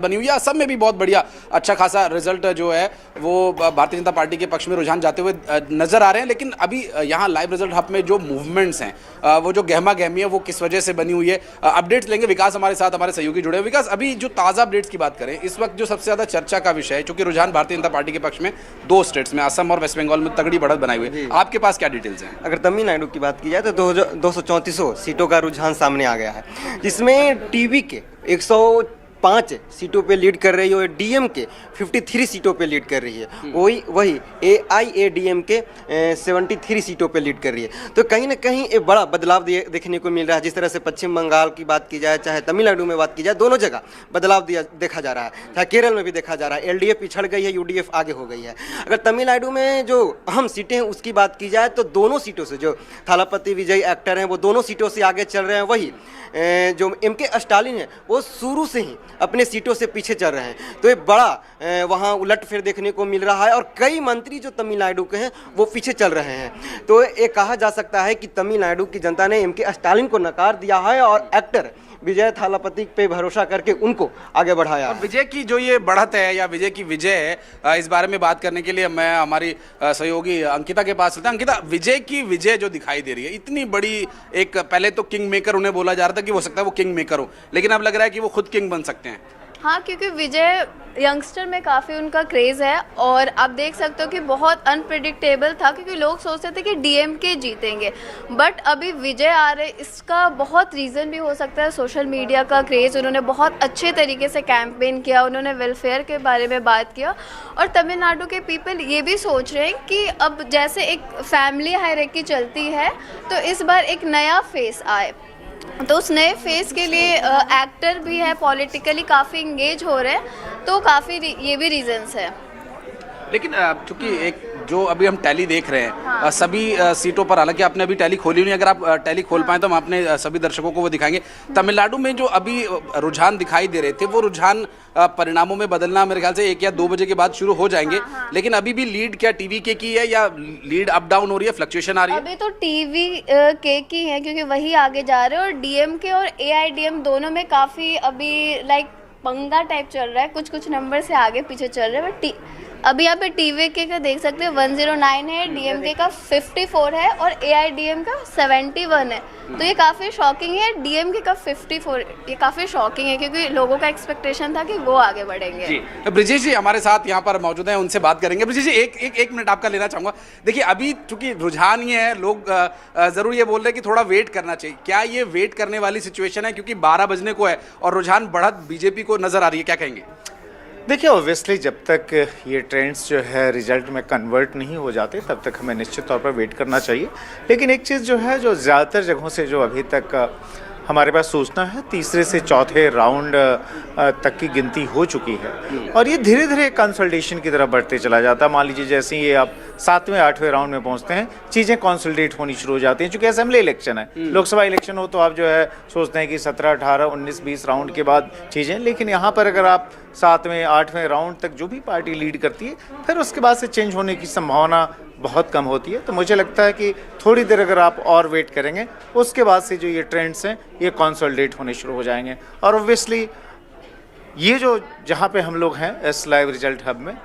बनी हुई है। असम में भी बहुत बढ़िया अच्छा खासा रिजल्ट जो है वो भारतीय जनता पार्टी के पक्ष में रुझान जाते हुए नजर आ रहे हैं। लेकिन अभी यहाँ लाइव रिजल्ट हब में जो मूवमेंट्स हैं वो जो गहमा गहमी है वो किस वजह से बनी हुई है, अपडेट्स लेंगे। विकास हमारे साथ, हमारे सहयोगी जुड़े हैं। विकास, अभी जो ताज़ा अपडेट्स की बात करें, इस वक्त जो सबसे ज़्यादा चर्चा का विषय है, चूंकि रुझान भारतीय जनता पार्टी के पक्ष में दो स्टेट्स में असम और वेस्ट बंगाल में तगड़ी बढ़त बनाई हुई है, आपके पास क्या डिटेल्स हैं? अगर तमिलनाडु की बात की जाए तो 234 सीटों का रुझान सामने आ गया है, जिसमें टीवी के 105 सीटों पे लीड कर रही है और डीएम के 53 सीटों पे लीड कर रही है। वही एआईएडीएम के 73 सीटों पे लीड कर रही है। तो कहीं ना कहीं एक बड़ा बदलाव देखने को मिल रहा है। जिस तरह से पश्चिम बंगाल की बात की जाए, चाहे तमिलनाडु में बात की जाए, दोनों जगह बदलाव देखा जा रहा है। चाहे केरल में भी देखा जा रहा है, एलडीएफ पिछड़ गई है, यूडीएफ आगे हो गई है। अगर तमिलनाडु में जो अहम सीटें हैं उसकी बात की जाए तो दोनों सीटों से जो थालापति विजय एक्टर हैं वो दोनों सीटों से आगे चल रहे हैं। वही जो एमके स्टालिन है वो शुरू से ही अपने सीटों से पीछे चल रहे हैं। तो एक बड़ा वहाँ उलटफेर देखने को मिल रहा है और कई मंत्री जो तमिलनाडु के हैं वो पीछे चल रहे हैं। तो ये कहा जा सकता है कि तमिलनाडु की जनता ने एमके स्टालिन को नकार दिया है और एक्टर विजय थालापति पे भरोसा करके उनको आगे बढ़ाया। और विजय की जो ये बढ़त है या विजय की विजय है, इस बारे में बात करने के लिए मैं हमारी सहयोगी अंकिता के पास था। अंकिता, विजय की विजय जो दिखाई दे रही है इतनी बड़ी, एक पहले तो किंग मेकर उन्हें बोला जा रहा था कि हो सकता है वो किंग मेकर हो, लेकिन अब लग रहा है कि वो खुद किंग बन सकते हैं। हाँ, क्योंकि विजय यंगस्टर में काफ़ी उनका क्रेज़ है और आप देख सकते हो कि बहुत अनप्रिडिक्टेबल था, क्योंकि लोग सोचते थे कि डीएमके जीतेंगे, बट अभी विजय आ रहे। इसका बहुत रीज़न भी हो सकता है सोशल मीडिया का क्रेज़। उन्होंने बहुत अच्छे तरीके से कैंपेन किया, उन्होंने वेलफेयर के बारे में बात किया और तमिलनाडु के पीपल ये भी सोच रहे हैं कि अब जैसे एक फैमिली हायरार्की चलती है तो इस बार एक नया फेस आए। तो उस नए फेस के लिए एक्टर भी है, पॉलिटिकली काफ़ी इंगेज हो रहे हैं, तो काफ़ी ये भी रीजंस है। लेकिन चूंकि एक जो अभी हम टैली देख रहे हैं सभी सीटों पर, हालांकि आपने अभी टैली खोली नहीं, अगर आप टैली खोल पाएँ तो हम अपने सभी दर्शकों को वो दिखाएंगे। तमिलनाडु में जो अभी रुझान दिखाई दे रहे थे वो रुझान परिणामों में बदलना मेरे ख्याल से 1 या 2 बजे के बाद शुरू हो जाएंगे। लेकिन अभी भी लीड क्या टीवी के की है या लीड अप डाउन हो रही है, फ्लक्चुएशन आ रही है? अभी तो टीवी के की है, क्योंकि वही आगे जा रहे हैं और डीएमके और एआईडीएम दोनों में काफ़ी अभी पंगा टाइप चल रहा है, कुछ नंबर से आगे पीछे चल रहे हैं। बट अभी यहाँ पे टीवीके का देख सकते हैं 109 है, डीएमके का 54 है और एआईडीएम का 71 है। तो ये काफ़ी शॉकिंग है। डीएमके का 54, ये काफ़ी शॉकिंग है क्योंकि लोगों का एक्सपेक्टेशन था कि वो आगे बढ़ेंगे। जी, ब्रिजेश जी हमारे साथ यहाँ पर मौजूद हैं, उनसे बात करेंगे। ब्रिजेश जी, एक मिनट आपका लेना चाहूँगा। देखिए, अभी चूंकि रुझान ये है, लोग ज़रूर ये बोल रहे हैं कि थोड़ा वेट करना चाहिए। क्या ये वेट करने वाली सिचुएशन है, क्योंकि 12 बजने को है और रुझान बढ़त बीजेपी को नजर आ रही है, क्या कहेंगे? देखिए, ऑब्वियसली जब तक ये ट्रेंड्स जो है रिजल्ट में कन्वर्ट नहीं हो जाते तब तक हमें निश्चित तौर पर वेट करना चाहिए। लेकिन एक चीज़ जो है, जो ज़्यादातर जगहों से जो अभी तक हमारे पास सूचना है, तीसरे से चौथे राउंड तक की गिनती हो चुकी है और ये धीरे धीरे कंसोलिडेशन की तरफ बढ़ते चला जाता है। मान लीजिए जैसे ही आप 7वें 8वें राउंड में पहुंचते हैं, चीज़ें कंसोलिडेट होनी शुरू हो जाती हैं। चूँकि असेंबली इलेक्शन है, लोकसभा इलेक्शन हो तो आप जो है सोचते हैं कि 17, 18, 19, 20 राउंड के बाद चीज़ें, लेकिन यहाँ पर अगर आप 7वें 8वें राउंड तक जो भी पार्टी लीड करती है, फिर उसके बाद से चेंज होने की संभावना बहुत कम होती है। तो मुझे लगता है कि थोड़ी देर अगर आप और वेट करेंगे, उसके बाद से जो ये ट्रेंड्स हैं ये कंसोलिडेट होने शुरू हो जाएंगे। और ऑब्वियसली ये जो जहाँ पे हम लोग हैं इस लाइव रिजल्ट हब में,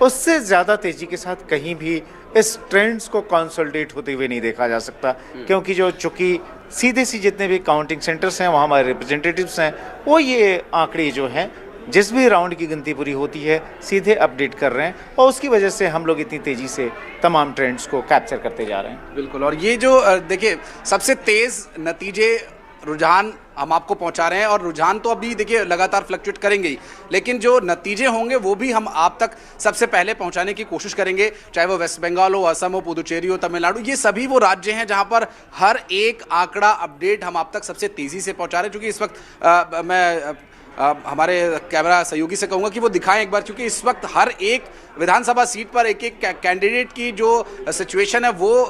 उससे ज़्यादा तेज़ी के साथ कहीं भी इस ट्रेंड्स को कंसोलिडेट होते हुए नहीं देखा जा सकता, क्योंकि जो चूँकि सीधे जितने भी काउंटिंग सेंटर्स हैं वहाँ हमारे रिप्रेजेंटेटिव्स हैं, वो ये आंकड़े जो हैं जिस भी राउंड की गिनती पूरी होती है सीधे अपडेट कर रहे हैं और उसकी वजह से हम लोग इतनी तेज़ी से तमाम ट्रेंड्स को कैप्चर करते जा रहे हैं। बिल्कुल, और ये जो देखिए सबसे तेज़ नतीजे रुझान हम आपको पहुंचा रहे हैं और रुझान तो अभी देखिए लगातार फ्लक्चुएट करेंगे ही, लेकिन जो नतीजे होंगे वो भी हम आप तक सबसे पहले पहुंचाने की कोशिश करेंगे। चाहे वो वेस्ट बंगाल हो, असम हो, पुदुचेरी हो, तमिलनाडु, ये सभी वो राज्य हैं जहां पर हर एक आंकड़ा अपडेट हम आप तक सबसे तेज़ी से पहुंचा रहे हैं। क्योंकि इस वक्त मैं हमारे कैमरा सहयोगी से कहूँगा कि वो दिखाएं एक बार, क्योंकि इस वक्त हर एक विधानसभा सीट पर एक कैंडिडेट की जो सिचुएशन है वो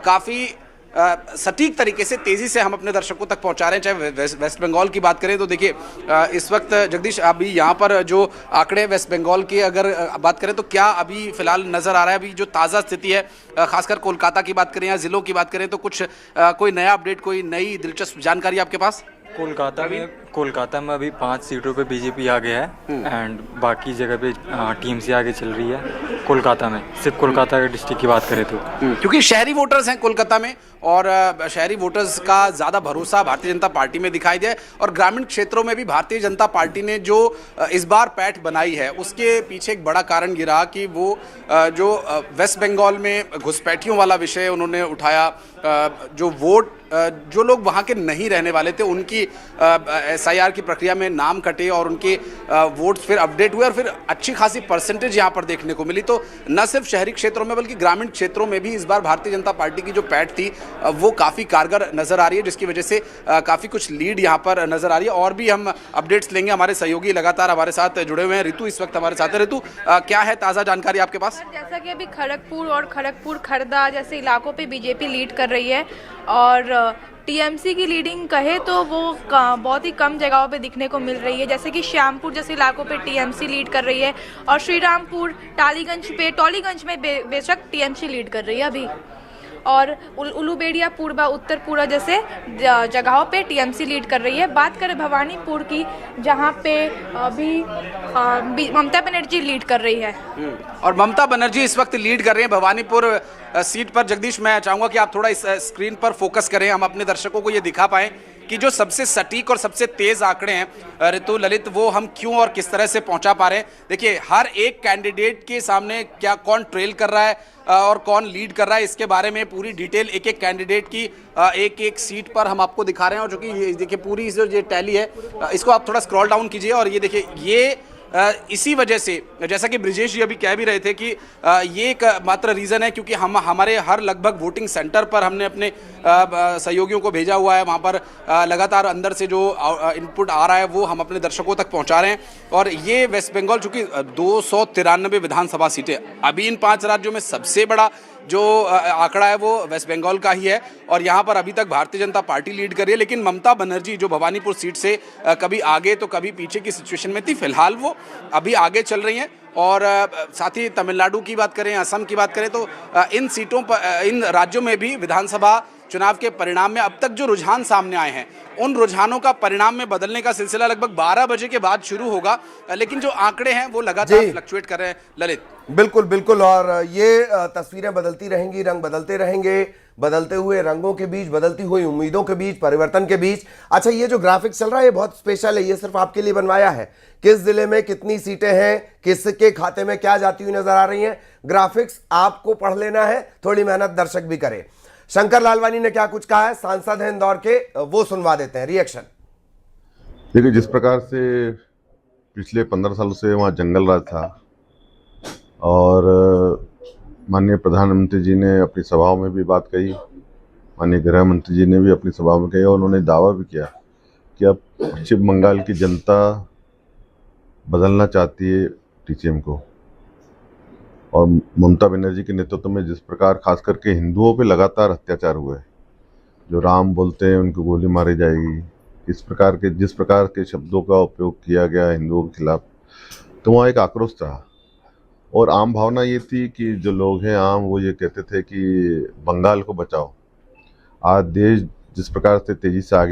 काफ़ी सटीक तरीके से तेज़ी से हम अपने दर्शकों तक पहुंचा रहे हैं। चाहे वेस्ट बंगाल की बात करें तो देखिए इस वक्त जगदीश अभी यहाँ पर जो आंकड़े वेस्ट बंगाल के अगर बात करें तो क्या अभी फिलहाल नज़र आ रहा है, अभी जो ताज़ा स्थिति है, खासकर कोलकाता की बात करें या ज़िलों की बात करें तो कुछ कोई नया अपडेट, कोई नई दिलचस्प जानकारी आपके पास? कोलकाता में कोलकाता में अभी 5 सीटों पे बीजेपी आगे है एंड बाकी जगह पे टीएमसी आगे चल रही है। कोलकाता में सिर्फ कोलकाता के डिस्ट्रिक्ट की बात करें तो क्योंकि शहरी वोटर्स हैं कोलकाता में और शहरी वोटर्स का ज़्यादा भरोसा भारतीय जनता पार्टी में दिखाई दिया है और ग्रामीण क्षेत्रों में भी भारतीय जनता पार्टी ने जो इस बार पैठ बनाई है उसके पीछे एक बड़ा कारण ये रहा कि वो जो वेस्ट बंगाल में घुसपैठियों वाला विषय उन्होंने उठाया, जो वोट जो लोग वहाँ के नहीं रहने वाले थे उनकी SIR की प्रक्रिया में नाम कटे और उनके वोट फिर अपडेट हुए और फिर अच्छी खासी परसेंटेज यहाँ पर देखने को मिली। तो न सिर्फ शहरी क्षेत्रों में बल्कि ग्रामीण क्षेत्रों में भी इस बार भारतीय जनता पार्टी की जो पैठ थी वो काफ़ी कारगर नज़र आ रही है, जिसकी वजह से काफ़ी कुछ लीड यहाँ पर नज़र आ रही है। और भी हम अपडेट्स लेंगे, हमारे सहयोगी लगातार हमारे साथ जुड़े हुए हैं। ऋतु इस वक्त हमारे साथ है। ऋतु, क्या है ताज़ा जानकारी आपके पास? जैसा कि अभी खड़गपुर और खड़गपुर खरदा जैसे इलाकों पे बीजेपी लीड कर रही है और टीएमसी की लीडिंग कहे तो वो बहुत ही कम जगहों पे दिखने को मिल रही है। जैसे कि श्यामपुर जैसे इलाकों पे टीएमसी लीड कर रही है और श्रीरामपुर टॉलीगंज में बेशक टीएमसी लीड कर रही है अभी, और उलूबेड़िया पूर्वा उत्तर पूर्वा जैसे जगहों पे टीएमसी लीड कर रही है। बात करें भवानीपुर की जहां पे अभी ममता बनर्जी लीड कर रही है और ममता बनर्जी इस वक्त लीड कर रही हैं भवानीपुर सीट पर। जगदीश, मैं चाहूँगा कि आप थोड़ा इस स्क्रीन पर फोकस करें, हम अपने दर्शकों को ये दिखा पाएँ कि जो सबसे सटीक और सबसे तेज़ आंकड़े हैं ऋतु, ललित, वो हम क्यों और किस तरह से पहुंचा पा रहे हैं। देखिए, हर एक कैंडिडेट के सामने क्या कौन ट्रेल कर रहा है और कौन लीड कर रहा है, इसके बारे में पूरी डिटेल एक एक कैंडिडेट की एक एक सीट पर हम आपको दिखा रहे हैं। और जो कि ये देखिए पूरी जो ये टैली है, इसको आप थोड़ा स्क्रॉल डाउन कीजिए और ये देखिए ये इसी वजह से, जैसा कि ब्रिजेश जी अभी कह भी रहे थे कि ये एक मात्र रीज़न है क्योंकि हमारे हर लगभग वोटिंग सेंटर पर हमने अपने सहयोगियों को भेजा हुआ है, वहाँ पर लगातार अंदर से जो इनपुट आ रहा है वो हम अपने दर्शकों तक पहुँचा रहे हैं। और ये वेस्ट बंगाल चूँकि 293 विधानसभा सीटें, अभी इन 5 राज्यों में सबसे बड़ा जो आंकड़ा है वो वेस्ट बंगाल का ही है और यहाँ पर अभी तक भारतीय जनता पार्टी लीड कर रही है। लेकिन ममता बनर्जी जो भवानीपुर सीट से कभी आगे तो कभी पीछे की सिचुएशन में थी, फिलहाल वो अभी आगे चल रही हैं। और साथ ही तमिलनाडु की बात करें, असम की बात करें तो इन सीटों पर, इन राज्यों में भी विधानसभा चुनाव के परिणाम में अब तक जो रुझान सामने आए हैं उन रुझानों का परिणाम में बदलने का सिलसिला लगभग 12 बजे के बाद शुरू होगा, लेकिन जो आंकड़े हैं वो लगातार फ्लक्चुएट कर रहे हैं। ललित, बिल्कुल बिल्कुल, और ये तस्वीरें बदलती रहेंगी, रंग बदलते रहेंगे, बदलते हुए रंगों के बीच, बदलती हुई उम्मीदों के बीच, परिवर्तन के बीच। अच्छा, ये जो ग्राफिक्स चल रहा है ये बहुत स्पेशल है, ये सिर्फ आपके लिए बनवाया है। किस जिले में कितनी सीटें हैं, किसके खाते में क्या जाती हुई नजर आ रही हैं, ग्राफिक्स आपको पढ़ लेना है, थोड़ी मेहनत दर्शक भी करें। शंकर लालवानी ने क्या कुछ कहा है, सांसद हैं इंदौर के, वो सुनवा देते हैं, रिएक्शन। देखिए, जिस प्रकार से पिछले 15 सालों से वहाँ जंगल राज था और माननीय प्रधानमंत्री जी ने अपनी सभाओं में भी बात कही, माननीय गृह मंत्री जी ने भी अपनी सभाओं में कही और उन्होंने दावा भी किया कि अब पश्चिम बंगाल की जनता बदलना चाहती है टीचीएम को। और ममता बनर्जी के नेतृत्व में जिस प्रकार खास करके हिंदुओं पे लगातार अत्याचार हुए, जो राम बोलते हैं उनको गोली मारी जाएगी, जिस प्रकार के शब्दों का उपयोग किया गया हिंदुओं के खिलाफ, तो वहाँ एक आक्रोश था। और आम भावना ये थी कि जो लोग हैं आम, वो ये कहते थे कि बंगाल को बचाओ। आज देश जिस प्रकार से तेजी से आगे